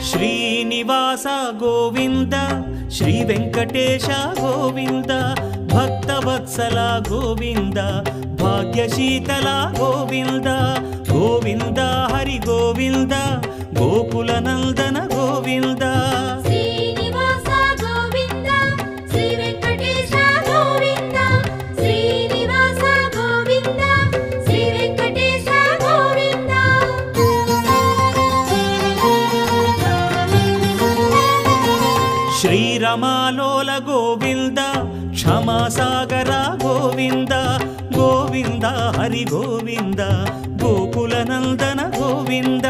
Srinivasa Govinda Shri Venkatesha Govinda Bhaktavatsala Govinda భాగ్యశీతల Govinda Govinda Hari Govinda Gokula Nandana Govinda Srinivasa Govinda Shri Venkatesha Govinda Srinivasa Govinda Shri Venkatesha Govinda శ్రీరమాలోల Govinda క్షమాసాగర Govinda Govinda Hari Govinda Gokula Nandana Govinda